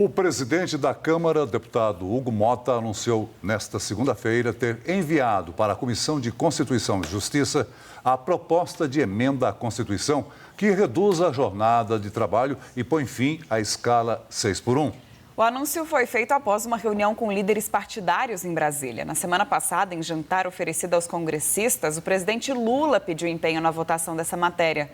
O presidente da Câmara, deputado Hugo Mota, anunciou nesta segunda-feira ter enviado para a Comissão de Constituição e Justiça a proposta de emenda à Constituição que reduz a jornada de trabalho e põe fim à escala 6x1. O anúncio foi feito após uma reunião com líderes partidários em Brasília. Na semana passada, em jantar oferecido aos congressistas, o presidente Lula pediu empenho na votação dessa matéria.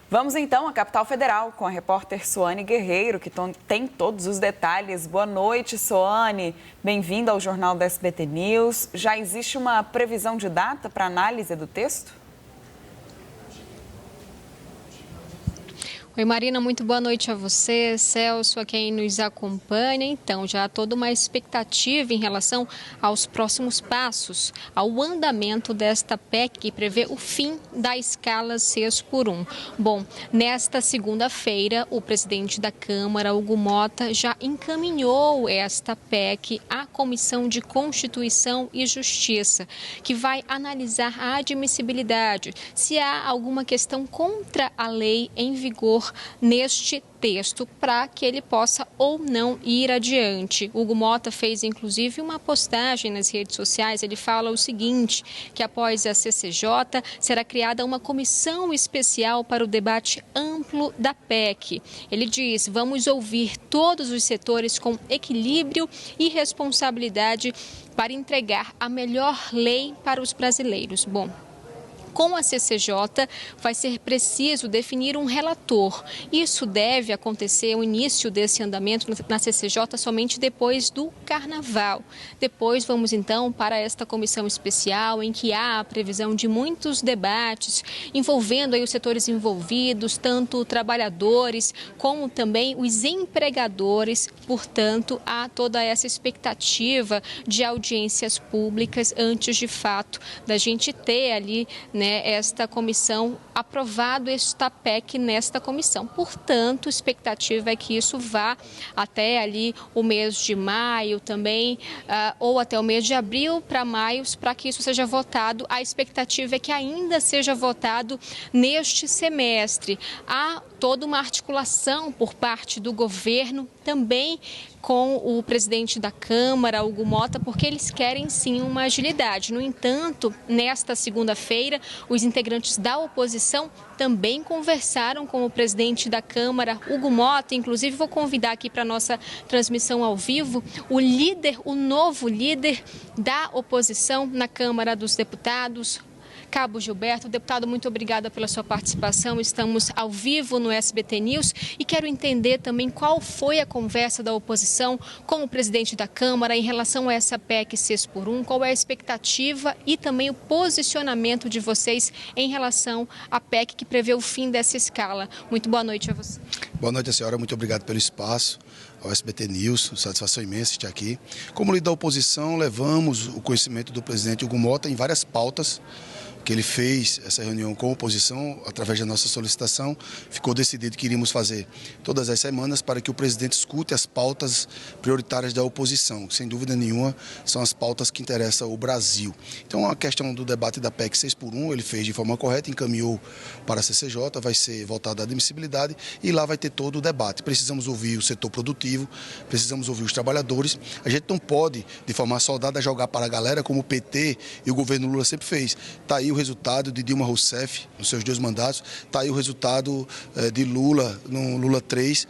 Vamos então à capital federal com a repórter Soane Guerreiro, que tem todos os detalhes. Boa noite, Soane. Bem-vinda ao Jornal da SBT News. Já existe uma previsão de data para análise do texto? Oi, Marina, muito boa noite a você, Celso, a quem nos acompanha. Então, já há toda uma expectativa em relação aos próximos passos, ao andamento desta PEC que prevê o fim da escala 6x1. Bom, nesta segunda-feira, o presidente da Câmara, Hugo Mota, já encaminhou esta PEC à Comissão de Constituição e Justiça, que vai analisar a admissibilidade, se há alguma questão contra a lei em vigor neste texto, para que ele possa ou não ir adiante. Hugo Mota fez, inclusive, uma postagem nas redes sociais. Ele fala o seguinte, que após a CCJ será criada uma comissão especial para o debate amplo da PEC. Ele diz, vamos ouvir todos os setores com equilíbrio e responsabilidade para entregar a melhor lei para os brasileiros. Bom, com a CCJ, vai ser preciso definir um relator. Isso deve acontecer, o início desse andamento na CCJ, somente depois do Carnaval. Depois vamos, então, para esta comissão especial, em que há a previsão de muitos debates, envolvendo aí os setores envolvidos, tanto trabalhadores, como também os empregadores. Portanto, há toda essa expectativa de audiências públicas antes, de fato, da gente ter ali, esta comissão, aprovado esta PEC nesta comissão. Portanto, a expectativa é que isso vá até ali o mês de maio também, ou até o mês de abril para maio, para que isso seja votado. A expectativa é que ainda seja votado neste semestre. Há toda uma articulação por parte do governo, também com o presidente da Câmara, Hugo Mota, porque eles querem sim uma agilidade. No entanto, nesta segunda-feira, os integrantes da oposição também conversaram com o presidente da Câmara, Hugo Mota. Inclusive, vou convidar aqui para a nossa transmissão ao vivo o novo líder da oposição na Câmara dos Deputados, Cabo Gilberto. Deputado, muito obrigada pela sua participação. Estamos ao vivo no SBT News e quero entender também qual foi a conversa da oposição com o presidente da Câmara em relação a essa PEC 6x1, qual é a expectativa e também o posicionamento de vocês em relação à PEC que prevê o fim dessa escala. Muito boa noite a você. Boa noite, senhora. Muito obrigado pelo espaço. Ao SBT News, satisfação imensa estar aqui. Como líder da oposição, levamos o conhecimento do presidente Hugo Mota em várias pautas que ele fez essa reunião com a oposição, através da nossa solicitação. Ficou decidido que iríamos fazer todas as semanas para que o presidente escute as pautas prioritárias da oposição, que sem dúvida nenhuma são as pautas que interessam o Brasil. Então a questão do debate da PEC 6x1 ele fez de forma correta, encaminhou para a CCJ, vai ser voltada à admissibilidade e lá vai ter todo o debate. Precisamos ouvir o setor produtivo, precisamos ouvir os trabalhadores. A gente não pode, de forma soldada, jogar para a galera como o PT e o governo Lula sempre fez. Está aí o resultado de Dilma Rousseff nos seus 2 mandatos, está aí o resultado de Lula, no Lula 3,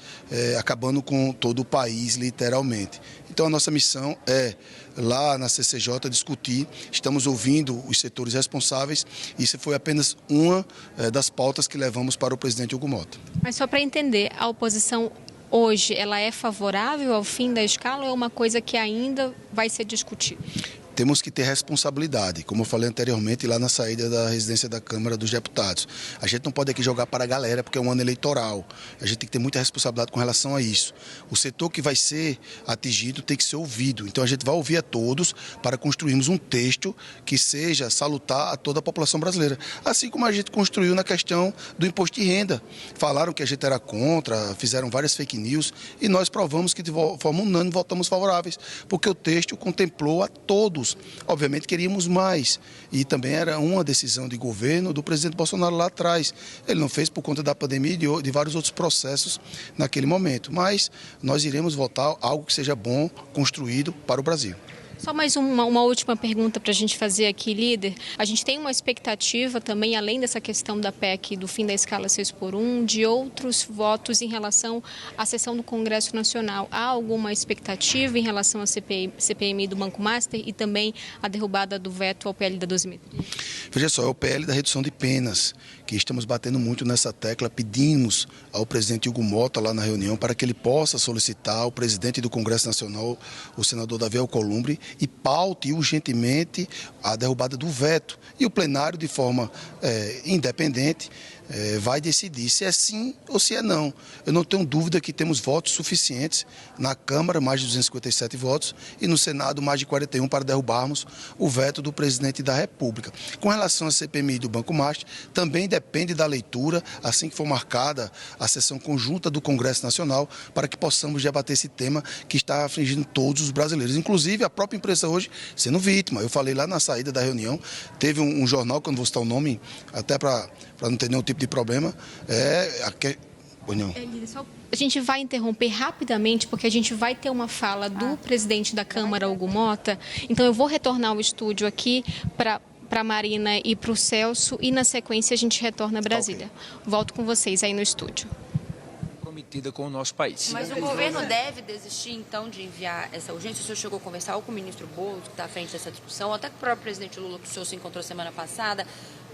acabando com todo o país, literalmente. Então a nossa missão é, lá na CCJ, discutir, estamos ouvindo os setores responsáveis, e isso foi apenas uma das pautas que levamos para o presidente Hugo Mota. Mas só para entender, a oposição hoje, ela é favorável ao fim da escala ou é uma coisa que ainda vai ser discutida? Temos que ter responsabilidade, como eu falei anteriormente, lá na saída da residência da Câmara dos Deputados. A gente não pode aqui jogar para a galera, porque é um ano eleitoral. A gente tem que ter muita responsabilidade com relação a isso. O setor que vai ser atingido tem que ser ouvido. Então a gente vai ouvir a todos para construirmos um texto que seja salutar a toda a população brasileira. Assim como a gente construiu na questão do imposto de renda. Falaram que a gente era contra, fizeram várias fake news e nós provamos que de forma unânime votamos favoráveis, porque o texto contemplou a todos outros, obviamente, queríamos mais. E também era uma decisão de governo do presidente Bolsonaro lá atrás. Ele não fez por conta da pandemia e de vários outros processos naquele momento. Mas nós iremos votar algo que seja bom, construído para o Brasil. Só mais uma última pergunta para a gente fazer aqui, líder. A gente tem uma expectativa também, além dessa questão da PEC do fim da escala 6x1, de outros votos em relação à sessão do Congresso Nacional. Há alguma expectativa em relação à CPMI do Banco Master e também a derrubada do veto ao PL da dosimetria? Veja só, é o PL da redução de penas, que estamos batendo muito nessa tecla. Pedimos ao presidente Hugo Mota lá na reunião para que ele possa solicitar ao presidente do Congresso Nacional, o senador Davi Alcolumbre, e paute urgentemente a derrubada do veto. E o plenário, de forma independente, vai decidir se é sim ou se é não. Eu não tenho dúvida que temos votos suficientes na Câmara, mais de 257 votos, e no Senado, mais de 41 para derrubarmos o veto do presidente da República. Com relação à CPMI do Banco Master, também depende da leitura, assim que for marcada a sessão conjunta do Congresso Nacional, para que possamos debater esse tema que está afligindo todos os brasileiros, inclusive a própria imprensa hoje sendo vítima. Eu falei lá na saída da reunião, teve um jornal, que eu não vou citar o nome, até para não ter nenhum tipo de problema, A gente vai interromper rapidamente, porque a gente vai ter uma fala do presidente da Câmara, Hugo Mota. Então, eu vou retornar ao estúdio aqui para a Marina e para o Celso, e na sequência a gente retorna a Brasília. Volto com vocês aí no estúdio. Cometida com o nosso país. Mas o governo deve desistir, então, de enviar essa urgência? O senhor chegou a conversar ou com o ministro Boulos, que está à frente dessa discussão, ou até com o próprio presidente Lula, que o senhor se encontrou semana passada,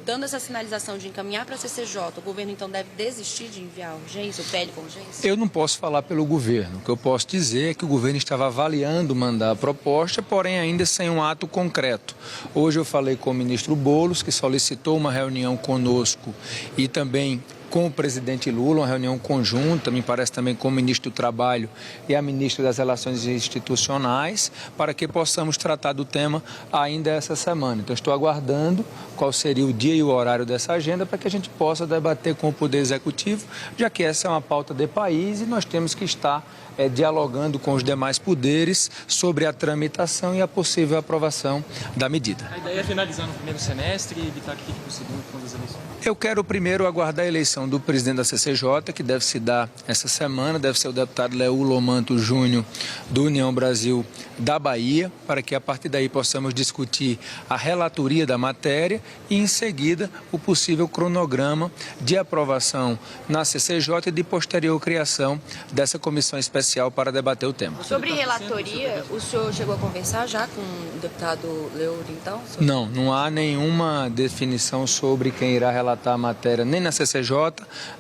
dando essa sinalização de encaminhar para a CCJ, o governo, então, deve desistir de enviar a urgência, o PL com urgência? Eu não posso falar pelo governo. O que eu posso dizer é que o governo estava avaliando mandar a proposta, porém ainda sem um ato concreto. Hoje eu falei com o ministro Boulos, que solicitou uma reunião conosco e também com o presidente Lula, uma reunião conjunta, me parece também com o ministro do Trabalho e a ministra das Relações Institucionais, para que possamos tratar do tema ainda essa semana. Então, estou aguardando qual seria o dia e o horário dessa agenda para que a gente possa debater com o Poder Executivo, já que essa é uma pauta de país e nós temos que estar dialogando com os demais poderes sobre a tramitação e a possível aprovação da medida. A ideia é finalizar no primeiro semestre e evitar que fique no segundo, quando as eleições. Eu quero primeiro aguardar a eleição do presidente da CCJ, que deve se dar essa semana, deve ser o deputado Leulo Manto Júnior, do União Brasil da Bahia, para que a partir daí possamos discutir a relatoria da matéria e, em seguida, o possível cronograma de aprovação na CCJ e de posterior criação dessa comissão especial para debater o tema. Sobre relatoria, o senhor chegou a conversar já com o deputado Leulo, então? Não há nenhuma definição sobre quem irá relatar a matéria, nem na CCJ,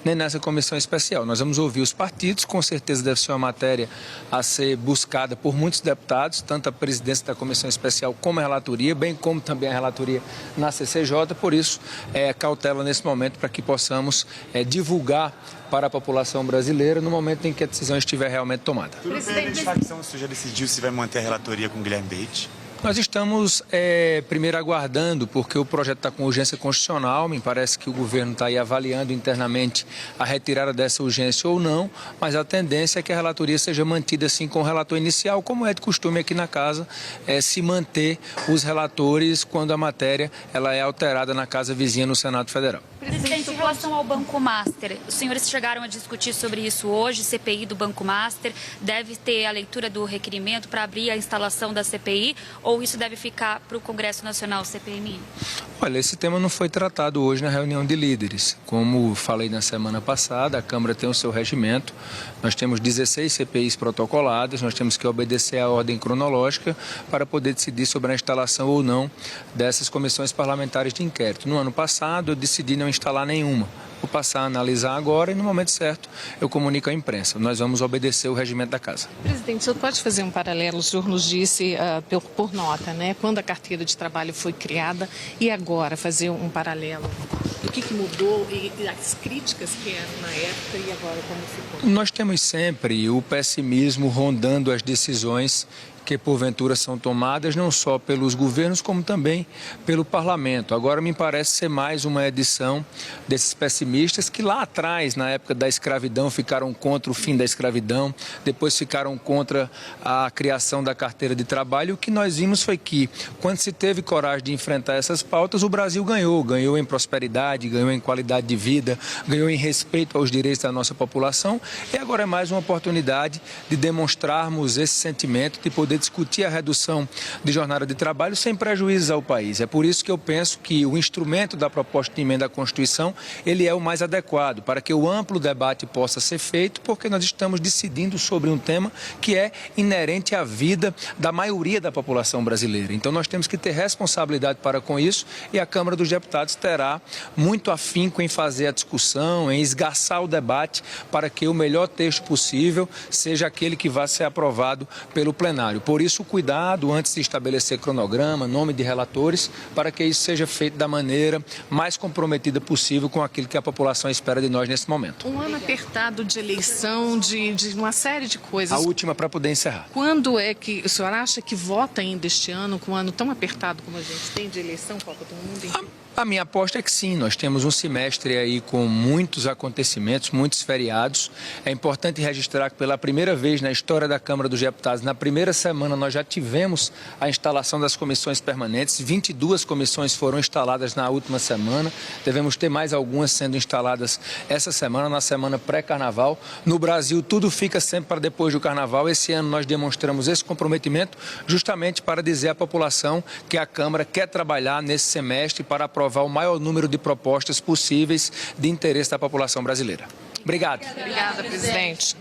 nem nessa comissão especial. Nós vamos ouvir os partidos, com certeza deve ser uma matéria a ser buscada por muitos deputados, tanto a presidência da comissão especial como a relatoria, bem como também a relatoria na CCJ, por isso, cautela nesse momento para que possamos divulgar para a população brasileira no momento em que a decisão estiver realmente tomada. Tudo bem, de facção, o senhor já decidiu se vai manter a relatoria com o Guilherme Boulos? Nós estamos primeiro aguardando, porque o projeto está com urgência constitucional, me parece que o governo está aí avaliando internamente a retirada dessa urgência ou não, mas a tendência é que a relatoria seja mantida assim com o relator inicial, como é de costume aqui na casa, se manter os relatores quando a matéria ela é alterada na casa vizinha no Senado Federal. Presidente, em relação ao Banco Master, os senhores chegaram a discutir sobre isso hoje, CPI do Banco Master, deve ter a leitura do requerimento para abrir a instalação da CPI, ou isso deve ficar para o Congresso Nacional, CPMI? Olha, esse tema não foi tratado hoje na reunião de líderes. Como falei na semana passada, a Câmara tem o seu regimento, nós temos 16 CPIs protocoladas, nós temos que obedecer à ordem cronológica para poder decidir sobre a instalação ou não dessas comissões parlamentares de inquérito. No ano passado, eu decidi não instalar nenhuma. Vou passar a analisar agora e, no momento certo, eu comunico à imprensa. Nós vamos obedecer o regimento da Casa. Presidente, o senhor pode fazer um paralelo? O senhor nos disse, por nota, né, quando a carteira de trabalho foi criada e agora fazer um paralelo. O que mudou e as críticas que eram na época e agora como ficou? Nós temos sempre o pessimismo rondando as decisões que porventura são tomadas não só pelos governos como também pelo parlamento. Agora me parece ser mais uma edição desses pessimismos extremistas que lá atrás, na época da escravidão, ficaram contra o fim da escravidão, depois ficaram contra a criação da carteira de trabalho. O que nós vimos foi que, quando se teve coragem de enfrentar essas pautas, o Brasil ganhou em prosperidade, ganhou em qualidade de vida, ganhou em respeito aos direitos da nossa população, e agora é mais uma oportunidade de demonstrarmos esse sentimento, de poder discutir a redução de jornada de trabalho sem prejuízos ao país. É por isso que eu penso que o instrumento da proposta de emenda à Constituição, ele é o mais adequado para que o amplo debate possa ser feito, porque nós estamos decidindo sobre um tema que é inerente à vida da maioria da população brasileira. Então nós temos que ter responsabilidade para com isso, e a Câmara dos Deputados terá muito afinco em fazer a discussão, em esgarçar o debate para que o melhor texto possível seja aquele que vai ser aprovado pelo plenário. Por isso, o cuidado antes de estabelecer cronograma, nome de relatores, para que isso seja feito da maneira mais comprometida possível com aquilo que a população espera de nós nesse momento. Um ano apertado de eleição, de uma série de coisas. A última para poder encerrar. Quando é que o senhor acha que vota ainda este ano, com um ano tão apertado como a gente tem de eleição, Copa do Mundo, enfim? A minha aposta é que sim, nós temos um semestre aí com muitos acontecimentos, muitos feriados. É importante registrar que pela primeira vez na história da Câmara dos Deputados, na primeira semana nós já tivemos a instalação das comissões permanentes, 22 comissões foram instaladas na última semana, devemos ter mais algumas sendo instaladas essa semana, na semana pré-carnaval. No Brasil tudo fica sempre para depois do carnaval, esse ano nós demonstramos esse comprometimento justamente para dizer à população que a Câmara quer trabalhar nesse semestre para aprovar o maior número de propostas possíveis de interesse da população brasileira. Obrigado. Obrigada, presidente.